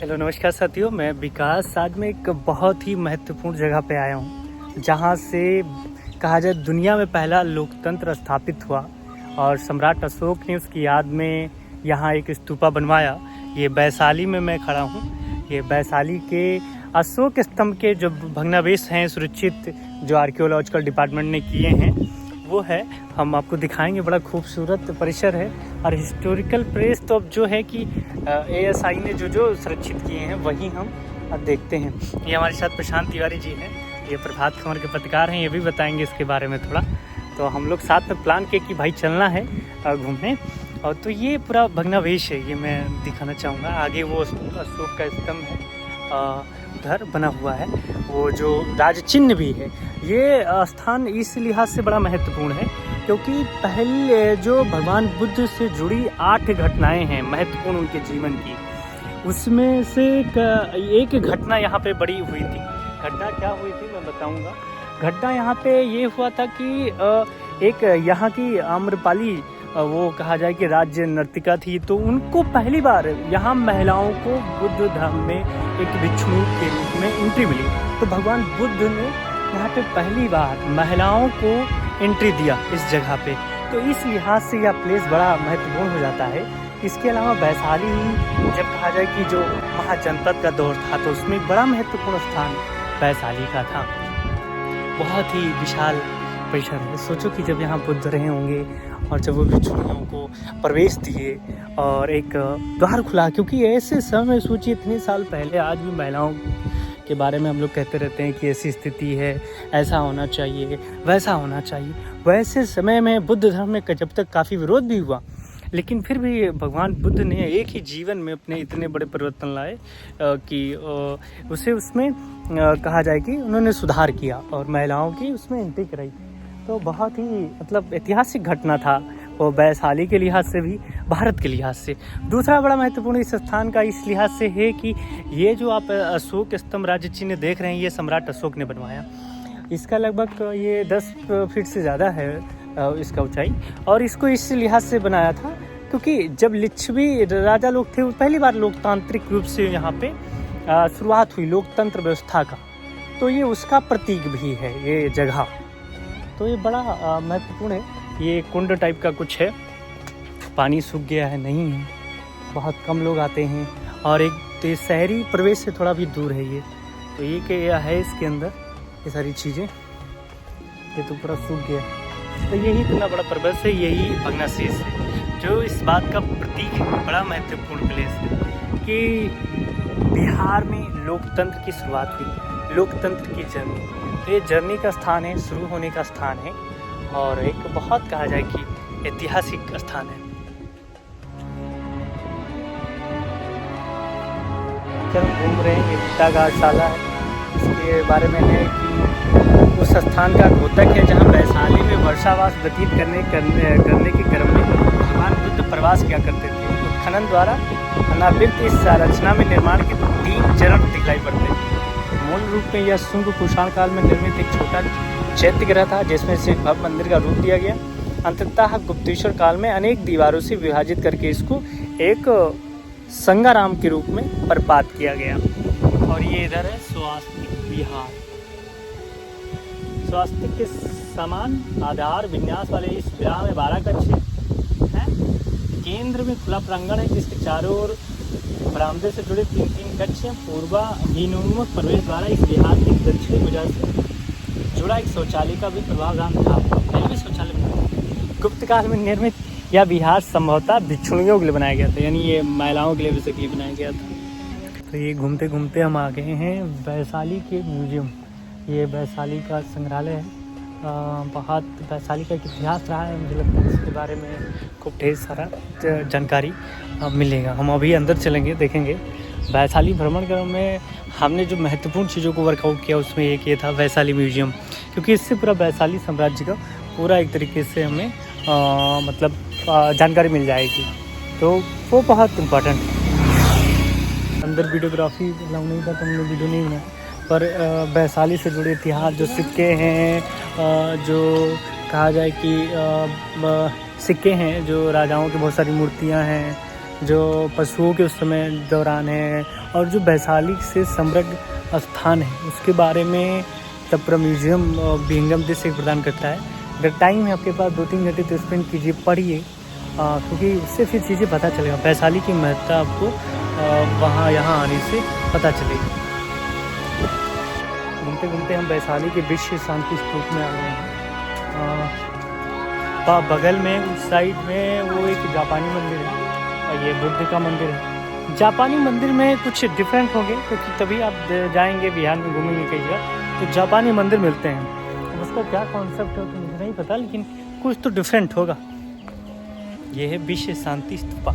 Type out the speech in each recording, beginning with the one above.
Hello नमस्कार साथियों, मैं विकास। आज मैं एक बहुत ही महत्वपूर्ण जगह पे आया हूँ जहाँ से कहा जाए दुनिया में पहला लोकतंत्र स्थापित हुआ और सम्राट अशोक ने उसकी याद में यहाँ एक स्तूपा बनवाया। ये वैशाली में मैं खड़ा हूँ। ये वैशाली के अशोक स्तंभ के जो भग्नावशेष हैं सुरक्षित, जो आर्कियोलॉजिकल डिपार्टमेंट ने किए हैं वो है, हम आपको दिखाएंगे। बड़ा खूबसूरत परिसर है और हिस्टोरिकल प्लेस तो अब जो है कि ASI ने जो सुरक्षित किए हैं वही हम अब देखते हैं। ये हमारे साथ प्रशांत तिवारी जी हैं, ये प्रभात खबर के पत्रकार हैं, ये भी बताएंगे इसके बारे में थोड़ा। तो हम लोग साथ में प्लान किए कि भाई चलना है घूमने। और तो ये पूरा भग्नावशेष है, ये मैं दिखाना चाहूँगा। आगे वो अशोक का स्तंभ है, उधर बना हुआ है, वो जो राज चिन्ह भी है। ये स्थान इस लिहाज से बड़ा महत्वपूर्ण है क्योंकि पहले जो भगवान बुद्ध से जुड़ी 8 घटनाएं हैं महत्वपूर्ण उनके जीवन की, उसमें से एक घटना यहाँ पे बड़ी हुई थी। घटना क्या हुई थी मैं बताऊंगा। घटना यहाँ पे ये हुआ था कि एक यहाँ की आम्रपाली, वो कहा जाए कि राज्य नर्तिका थी, तो उनको पहली बार यहाँ महिलाओं को बुद्ध धर्म में एक भिक्षु के रूप में एंट्री मिली। तो भगवान बुद्ध ने यहाँ पे पहली बार महिलाओं को एंट्री दिया इस जगह पे, तो इस लिहाज से यह प्लेस बड़ा महत्वपूर्ण हो जाता है। इसके अलावा वैशाली जब कहा जाए कि जो महाजनपद का दौर था तो उसमें एक बड़ा महत्वपूर्ण स्थान वैशाली का था। बहुत ही विशाल परिसर है। सोचो कि जब यहाँ बुद्ध रहे होंगे और जब वो भिक्षुओं को प्रवेश दिए और एक द्वार खुला, क्योंकि ऐसे समय सोचिए इतने साल पहले, आज भी महिलाओं के बारे में हम लोग कहते रहते हैं कि ऐसी स्थिति है, ऐसा होना चाहिए, वैसा होना चाहिए। वैसे समय में बुद्ध धर्म में जब तक काफ़ी विरोध भी हुआ, लेकिन फिर भी भगवान बुद्ध ने एक ही जीवन में अपने इतने बड़े परिवर्तन लाए कि उसे उसमें कहा जाए कि उन्होंने सुधार किया और महिलाओं की उसमें एंट्री कराई। तो बहुत ही मतलब ऐतिहासिक घटना था वो, वैशाली के लिहाज से भी, भारत के लिहाज से। दूसरा बड़ा महत्वपूर्ण इस स्थान का इस लिहाज से है कि ये जो आप अशोक स्तंभ राज्य चिन्ह देख रहे हैं, ये सम्राट अशोक ने बनवाया। इसका लगभग ये 10 फीट से ज़्यादा है इसका ऊंचाई, और इसको इस लिहाज से बनाया था क्योंकि जब लिच्छवी राजा लोग थे, वो पहली बार लोकतांत्रिक रूप से यहाँ पे शुरुआत हुई लोकतंत्र व्यवस्था का, तो ये उसका प्रतीक भी है ये जगह। तो ये बड़ा महत्वपूर्ण है। ये कुंड टाइप का कुछ है, पानी सूख गया है, नहीं है, बहुत कम लोग आते हैं और एक तो शहरी प्रवेश से थोड़ा भी दूर है ये। तो ये क्या है इसके अंदर ये सारी चीज़ें, ये तो पूरा सूख गया। तो यही इतना बड़ा प्रवेश है, यही भग्नावशेष है जो इस बात का प्रतीक है। बड़ा महत्वपूर्ण प्लेस है कि बिहार में लोकतंत्र की शुरुआत हुई, लोकतंत्र की जर्नी। तो ये जर्नी का स्थान है, शुरू होने का स्थान है और एक बहुत कहा जाए कि ऐतिहासिक स्थान है। हम घूम रहे हैं, ये गुप्ता घाटशाला है। इसके बारे में है कि उस स्थान का द्योतक है जहाँ वैशाली में वर्षावास व्यतीत करने के क्रम में भगवान बुद्ध प्रवास किया करते थे। उत्खनन द्वारा अनावृत इस संरचना में निर्माण के 3 चरण दिखलाई पड़ते हैं। मूल रूप में यह शुंग कुषाण काल में निर्मित एक छोटा चैत्यगृह था जिसमें से भव्य मंदिर का रूप दिया गया। अंततः गुप्तेश्वर काल में अनेक दीवारों से विभाजित करके इसको एक संगाराम के रूप में बर्पाद किया गया। और ये इधर है स्वास्तिक विहार। स्वास्तिक के समान आधार विन्यास वाले इस विहार में 12 कक्ष हैं। केंद्र में खुला प्रांगण है जिसके चारों ओर बरामदे से जुड़े 3 कक्ष हैं। पूर्वाभिमुख प्रवेश द्वारा इस विहार की दक्षिणी भुजा से जुड़ा एक शौचालय का भी प्रावधान था। पहले भी शौचालय गुप्त काल में निर्मित यह विहार संभवतः भिक्षुणियों के लिए बनाया गया था, यानी ये महिलाओं के लिए बेसिकली बनाया गया था। तो ये घूमते घूमते हम आ गए हैं वैशाली के म्यूजियम। ये वैशाली का संग्रहालय है। बहुत वैशाली का एक इतिहास रहा है, मुझे लगता है इसके बारे में खूब ढेर सारा जानकारी मिलेगा। हम अभी अंदर चलेंगे, देखेंगे। वैशाली भ्रमण क्रम में हमने जो महत्वपूर्ण चीज़ों को वर्कआउट किया उसमें एक ये था वैशाली म्यूजियम, क्योंकि इससे पूरा वैशाली साम्राज्य का पूरा एक तरीके से हमें मतलब जानकारी मिल जाएगी, तो वो बहुत इम्पोर्टेंट है। अंदर वीडियोग्राफी अलाउ नहीं था तो हमने वीडियो नहीं बनाया, पर वैशाली से जुड़े इतिहास जो सिक्के हैं, जो कहा जाए कि सिक्के हैं, जो राजाओं की बहुत सारी मूर्तियां हैं, जो पशुओं के उस समय दौरान है, और जो वैशाली से समृद्ध स्थान है उसके बारे में तब म्यूजियम विहंगम दृश्य प्रदान करता है। अगर टाइम है आपके पास 2-3 घंटे तो स्पेंड कीजिए, पढ़िए, क्योंकि उससे फिर चीज़ें पता चलेगा। वैशाली की महत्ता आपको वहाँ यहाँ आने से पता चलेगी। घूमते घूमते हम वैशाली के विश्व शांति स्तूप में आ गए हैं। बगल में उस साइड में वो एक जापानी मंदिर है और ये बुद्ध का मंदिर है। जापानी मंदिर में कुछ डिफरेंट होंगे, क्योंकि तभी आप जाएंगे बिहार में, घूमेंगे कई जगह तो जापानी मंदिर मिलते हैं। अब उसका क्या कॉन्सेप्ट है तो मुझे नहीं पता, लेकिन कुछ तो डिफरेंट होगा। ये है विश्व शांति स्तूपा,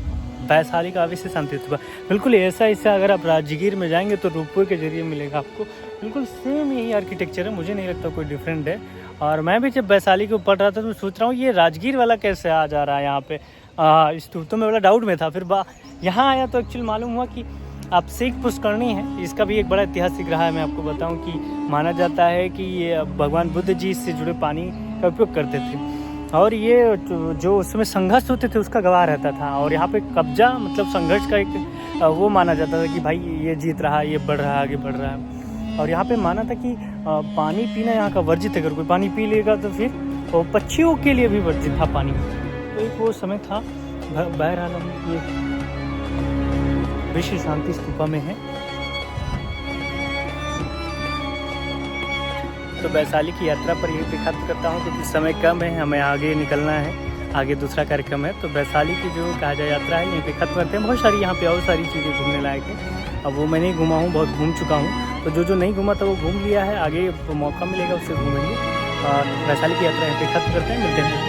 वैशाली का विश्व शांति स्तूपा। बिल्कुल ऐसा अगर आप राजगीर में जाएंगे तो रोपवे के जरिए मिलेगा आपको। बिल्कुल सेम यही आर्किटेक्चर है, मुझे नहीं लगता कोई डिफरेंट है। और मैं भी जब वैशाली को पढ़ रहा था तो मैं सोच रहा हूँ ये राजगीर वाला कैसे आ जा रहा है यहाँ पे, स्तूप तो मैं बड़ा डाउट में था। फिर यहाँ आया तो एक्चुअली मालूम हुआ कि आप सिख पुष्करणी है, इसका भी एक बड़ा ऐतिहासिक रहा है। मैं आपको बताऊं कि माना जाता है कि ये भगवान बुद्ध जी से जुड़े पानी का उपयोग करते थे, और ये जो उस समय संघर्ष होते थे उसका गवाह रहता था। और यहाँ पे कब्जा मतलब संघर्ष का एक वो माना जाता था कि भाई ये जीत रहा है, ये बढ़ रहा है, आगे बढ़ रहा है। और यहाँ पे माना था कि पानी पीना यहाँ का वर्जित है, अगर कोई पानी पी लेगा तो फिर पक्षियों के लिए भी वर्जित था पानी। तो एक वो समय था। बहरहाल हम ये विश्व शांति स्तूपा में है। तो वैशाली की यात्रा पर यही पे खत्म करता हूँ, क्योंकि समय कम है, हमें आगे निकलना है, आगे दूसरा कार्यक्रम है। तो वैशाली की जो कहा जाए यात्रा है यहीं पे खत्म करते हैं। बहुत सारी यहाँ पे और सारी चीज़ें घूमने लायक है। अब वो मैं नहीं घूमा हूँ, बहुत घूम चुका हूँ। तो जो नहीं घूमा था वो घूम लिया है, आगे मौका मिलेगा उससे घूमेंगे। और वैशाली की यात्रा यहाँ पे खत्म करते हैं, मिलते हैं।